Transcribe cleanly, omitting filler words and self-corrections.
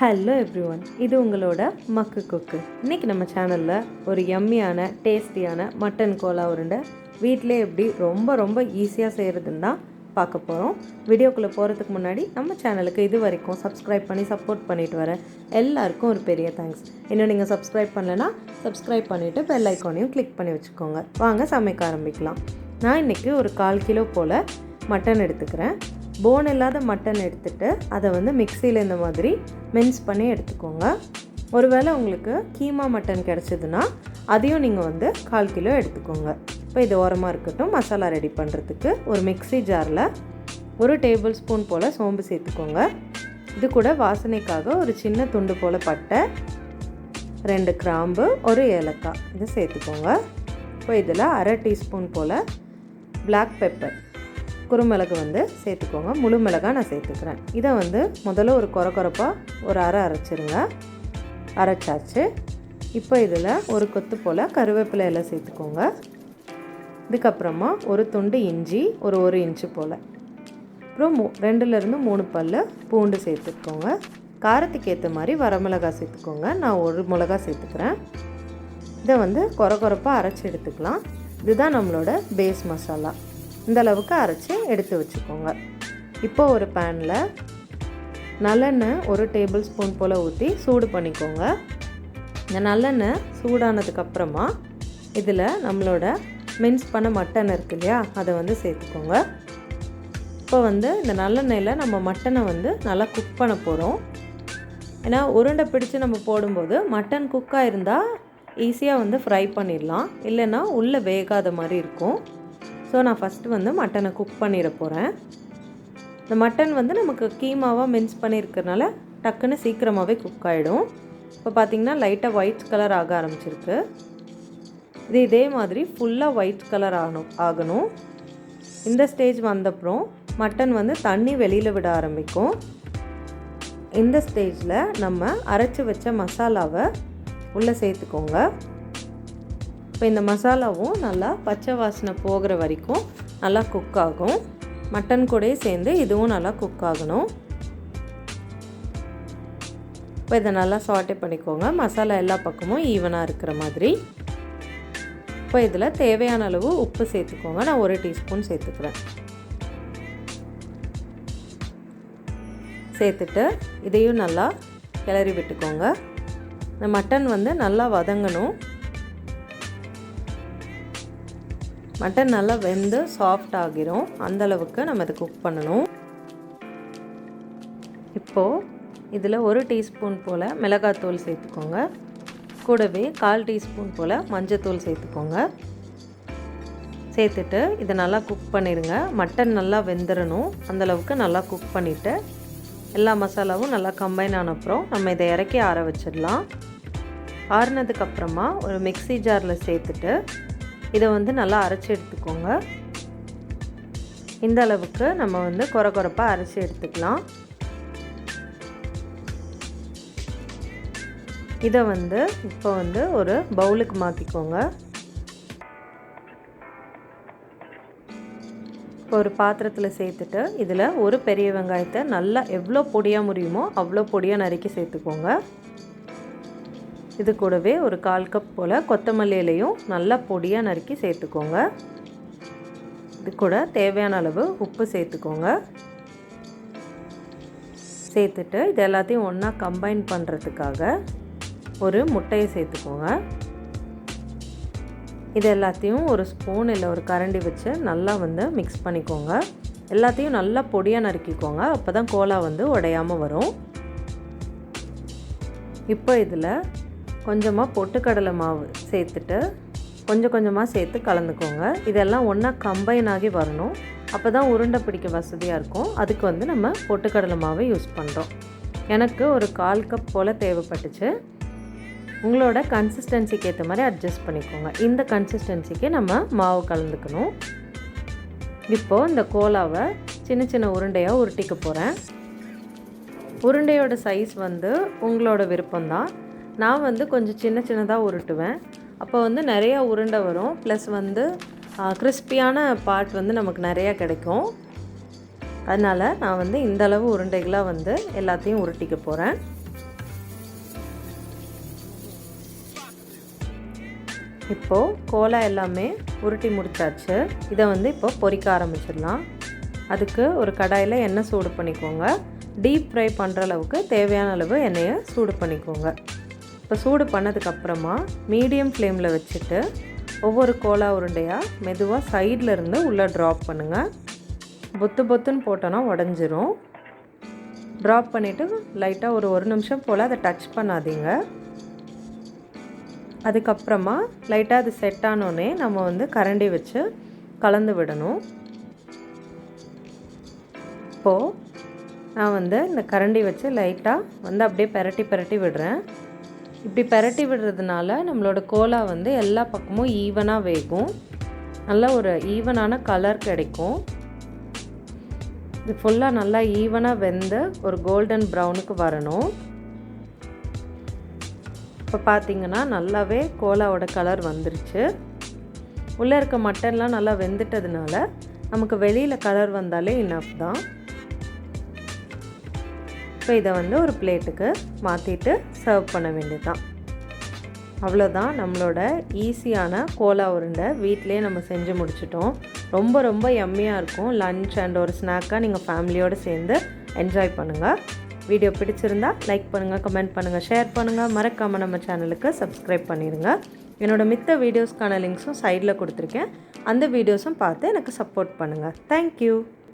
Hello everyone, இது உங்களோட மக்கு குக்கு. இன்றைக்கி நம்ம சேனலில் ஒரு யம்மியான டேஸ்டியான மட்டன் கோலா உருண்டை வீட்டிலே எப்படி ரொம்ப ஈஸியாக செய்கிறதுன்னு தான் பார்க்க போகிறோம். வீடியோக்குள்ளே போகிறதுக்கு முன்னாடி நம்ம சேனலுக்கு இது வரைக்கும் சப்ஸ்கிரைப் பண்ணி சப்போர்ட் பண்ணிட்டு வர எல்லாருக்கும் ஒரு பெரிய தேங்க்ஸ். இன்னும் நீங்கள் சப்ஸ்கிரைப் பண்ணலைன்னா சப்ஸ்கிரைப் பண்ணிவிட்டு பெல் ஐக்கானையும் கிளிக் பண்ணி வச்சுக்கோங்க. வாங்க சமைக்க ஆரம்பிக்கலாம். நான் இன்றைக்கி ஒரு 1/4 கிலோ போல் மட்டன் எடுத்துக்கிறேன். போன் இல்லாத மட்டன் எடுத்துகிட்டு அதை வந்து மிக்சியில் இந்த மாதிரி மின்ஸ் பண்ணி எடுத்துக்கோங்க. ஒருவேளை உங்களுக்கு கீமா மட்டன் கிடச்சிதுன்னா அதையும் நீங்கள் வந்து 1/4 கிலோ எடுத்துக்கோங்க. இப்போ இது ஓரமாக இருக்கட்டும். மசாலா ரெடி பண்ணுறதுக்கு ஒரு மிக்சி ஜாரில் 1 டேபிள் ஸ்பூன் போல் சோம்பு சேர்த்துக்கோங்க. இது கூட வாசனைக்காக ஒரு சின்ன துண்டு போல் பட்டை, 2 கிராம்பு, 1 ஏலக்காய் இதை சேர்த்துக்கோங்க. இப்போ இதில் 1/2 டீஸ்பூன் போல் பிளாக் பெப்பர், குறுமிளகு வந்து சேர்த்துக்கோங்க. முழு மிளகாய் நான் சேர்த்துக்கிறேன். இதை வந்து முதல்ல ஒரு கொரப்பாக ஒரு அரைச்சிருங்க. அரைச்சாச்சு. இப்போ இதில் ஒரு கொத்து போல் கருவேப்பிலை எல்லாம் சேர்த்துக்கோங்க. இதுக்கப்புறமா ஒரு துண்டு இஞ்சி, ஒரு 1 இன்ச்சு போல், அப்புறம் 2லேருந்து 3 பல் பூண்டு சேர்த்துக்கோங்க. காரத்துக்கு ஏற்ற மாதிரி வரமிளகாய் சேர்த்துக்கோங்க. நான் 1 மிளகாய் சேர்த்துக்கிறேன். இதை வந்து கொரப்பாக அரைச்சி எடுத்துக்கலாம். இதுதான் நம்மளோட பேஸ் மசாலா. இந்த அளவுக்கு அரைச்சி எடுத்து வச்சுக்கோங்க. இப்போ ஒரு பேனில் நல்லெண்ணெய் 1 டேபிள் ஸ்பூன் போல் ஊற்றி சூடு பண்ணிக்கோங்க. இந்த நல்லெண்ணெய் சூடானதுக்கப்புறமா இதில் நம்மளோட மின்ஸ் பண்ண மட்டன் இருக்கு இல்லையா, அதை வந்து சேர்த்துக்கோங்க. இப்போ வந்து இந்த நல்லெண்ணெயில் நம்ம மட்டனை வந்து நல்லா குக் பண்ண போகிறோம். ஏன்னா உருண்டை பிடிச்சி நம்ம போடும்போது மட்டன் குக்காக இருந்தால் ஈஸியாக வந்து ஃப்ரை பண்ணிடலாம், இல்லைன்னா உள்ளே வேகாத மாதிரி இருக்கும். ஸோ நான் ஃபஸ்ட்டு வந்து மட்டனை குக் பண்ணிட போகிறேன். இந்த மட்டன் வந்து நமக்கு கீமாவாக மின்ஸ் பண்ணியிருக்கிறதுனால டக்குன்னு சீக்கிரமாகவே குக் ஆகிடும். இப்போ பார்த்திங்கன்னா லைட்டாக ஒயிட் கலர் ஆக ஆரம்பிச்சிருக்கு. இது இதே மாதிரி ஃபுல்லாக ஒயிட் கலர் ஆகணும். இந்த ஸ்டேஜ் வந்தப்புறம் மட்டன் வந்து தண்ணி வெளியில் விட ஆரம்பிக்கும். இந்த ஸ்டேஜில் நம்ம அரைச்சி வச்ச மசாலாவை உள்ளே சேர்த்துக்கோங்க. இப்போ இந்த மசாலாவும் நல்லா பச்சை வாசனை போகிற வரைக்கும் நல்லா குக் ஆகும். மட்டன் கூடயே சேர்ந்து இதுவும் நல்லா குக் ஆகணும். இப்போ இதை நல்லா சாட்டே பண்ணிக்கோங்க. மசாலா எல்லா பக்கமும் ஈவனாக இருக்கிற மாதிரி. இப்போ இதில் தேவையான அளவு உப்பு சேர்த்துக்கோங்க. நான் 1 டீஸ்பூன் சேர்த்துக்கிறேன். சேர்த்துட்டு இதையும் நல்லா கிளறி விட்டுக்கோங்க. இந்த மட்டன் வந்து நல்லா வதங்கணும். மட்டன் நல்லா வெந்து சாஃப்ட் ஆகிரும். அந்தளவுக்கு நம்ம இதை குக் பண்ணணும். இப்போது இதில் 1 டீஸ்பூன் போல் மிளகாத்தூள் சேர்த்துக்கோங்க. கூடவே 1/4 டீஸ்பூன் போல் மஞ்சத்தூள் சேர்த்துக்கோங்க. சேர்த்துட்டு இதை நல்லா குக் பண்ணிடுங்க. மட்டன் நல்லா வெந்துடணும். அந்தளவுக்கு நல்லா குக் பண்ணிவிட்டு எல்லா மசாலாவும் நல்லா கம்பைன் ஆன அப்புறம் நம்ம இதை இறக்கி ஆற வச்சிடலாம். ஆறினதுக்கப்புறமா ஒரு மிக்சி ஜாரில் சேர்த்துட்டு இதை வந்து நல்லா அரைச்சி எடுத்துக்கோங்க. இந்த அளவுக்கு நம்ம வந்து கொரப்பாக அரைச்சி எடுத்துக்கலாம். இதை வந்து இப்போ வந்து ஒரு பவுலுக்கு மாற்றிக்கோங்க. இப்போ ஒரு பாத்திரத்தில் சேர்த்துட்டு இதில் ஒரு பெரிய வெங்காயத்தை நல்லா எவ்வளோ பொடியாக முடியுமோ அவ்வளோ பொடியாக நறுக்கி சேர்த்துக்கோங்க. இது கூடவே ஒரு 1/4 கப் போல் கொத்தமல்லி இலையும் நல்லா பொடியாக நறுக்கி சேர்த்துக்கோங்க. இது கூட தேவையான அளவு உப்பு சேர்த்துக்கோங்க. சேர்த்துட்டு இது எல்லாத்தையும் ஒன்றா கம்பைன் பண்ணுறதுக்காக ஒரு முட்டையை சேர்த்துக்கோங்க. இது எல்லாத்தையும் ஒரு ஸ்பூன் இல்லை ஒரு கரண்டி வச்சு நல்லா வந்து மிக்ஸ் பண்ணிக்கோங்க. எல்லாத்தையும் நல்லா பொடியாக நறுக்கிக்கோங்க. அப்போ தான் கோலா வந்து உடையாமல் வரும். இப்போ இதில் கொஞ்சமாக பொட்டுக்கடலை மாவு சேர்த்துட்டு கொஞ்சமாக சேர்த்து கலந்துக்கோங்க. இதெல்லாம் ஒன்றா கம்பைன் ஆகி வரணும். அப்போ தான் உருண்டை பிடிக்க வசதியாக இருக்கும். அதுக்கு வந்து நம்ம பொட்டுக்கடலை மாவை யூஸ் பண்ணுறோம். எனக்கு ஒரு 1/4 கப் போல் தேவைப்பட்டுச்சு. உங்களோட கன்சிஸ்டன்சிக்கு ஏற்ற மாதிரி அட்ஜஸ்ட் பண்ணிக்கோங்க. இந்த கன்சிஸ்டன்சிக்கு நம்ம மாவு கலந்துக்கணும். இப்போது இந்த கோலாவை சின்ன உருண்டையாக உருட்டிக்க போகிறேன். உருண்டையோட சைஸ் வந்து உங்களோட விருப்பம்தான். நான் வந்து கொஞ்சம் சின்னதாக உருட்டுவேன். அப்போ வந்து நிறையா உருண்டை வரும். ப்ளஸ் வந்து கிறிஸ்பியான பார்ட் வந்து நமக்கு நிறையா கிடைக்கும். அதனால் நான் வந்து இந்தளவு உருண்டைகளாக வந்து எல்லாத்தையும் உருட்டிக்க போகிறேன். இப்போது கோலா எல்லாமே உருட்டி முடிச்சாச்சு. இதை வந்து இப்போ பொரிக்க ஆரம்பிச்சிடலாம். அதுக்கு ஒரு கடாயில் எண்ணெய் சூடு பண்ணிக்கோங்க. டீப் ஃப்ரை பண்ணுற அளவுக்கு தேவையான அளவு எண்ணெயை சூடு பண்ணிக்கோங்க. இப்போ சூடு பண்ணதுக்கப்புறமா மீடியம் ஃப்ளேமில் வச்சுட்டு ஒவ்வொரு கோலா உருண்டையாக மெதுவாக சைடில் இருந்து உள்ளே ட்ராப் பண்ணுங்கள். பொத்துன்னு போட்டோன்னா உடஞ்சிரும். ட்ராப் பண்ணிவிட்டு லைட்டாக ஒரு நிமிஷம் போல் அதை டச் பண்ணாதீங்க. அதுக்கப்புறமா லைட்டாக அது செட் ஆனோடனே நம்ம வந்து கரண்டி வச்சு கலந்து விடணும். இப்போது நான் வந்து இந்த கரண்டி வச்சு லைட்டாக வந்து அப்படியே பெரட்டி விடுறேன். இப்படி பெரட்டி விடுறதுனால நம்மளோட கோலா வந்து எல்லா பக்கமும் ஈவனாக வேகும். நல்ல ஒரு ஈவனான கலர் கிடைக்கும். இது ஃபுல்லாக நல்லா ஈவனாக வெந்து ஒரு கோல்டன் ப்ரௌனுக்கு வரணும். இப்போ பார்த்திங்கன்னா நல்லாவே கோலாவோட கலர் வந்துருச்சு. உள்ளே இருக்க மட்டன்லாம் நல்லா வெந்துட்டதுனால நமக்கு வெளியில் கலர் வந்தாலே இனஃப் தான். இப்போ இதை வந்து ஒரு பிளேட்டுக்கு மாற்றிட்டு சர்வ் பண்ண வேண்டியதுதான். அவ்வளோதான், நம்மளோட ஈஸியான கோலா உருண்டை வீட்டிலே நம்ம செஞ்சு முடிச்சிட்டோம். ரொம்ப யம்மியாக இருக்கும். லன்ச் அண்ட் ஒரு ஸ்நாக்காக நீங்கள் ஃபேமிலியோடு சேர்ந்து என்ஜாய் பண்ணுங்கள். வீடியோ பிடிச்சிருந்தா லைக் பண்ணுங்கள், கமெண்ட் பண்ணுங்கள், ஷேர் பண்ணுங்கள். மறக்காமல் நம்ம சேனலுக்கு சப்ஸ்கிரைப் பண்ணிடுங்க. என்னோடய மித்த வீடியோஸ்க்கான லிங்க்ஸும் சைடில் கொடுத்துருக்கேன். அந்த வீடியோஸும் பார்த்து எனக்கு சப்போர்ட் பண்ணுங்கள். தேங்க்யூ.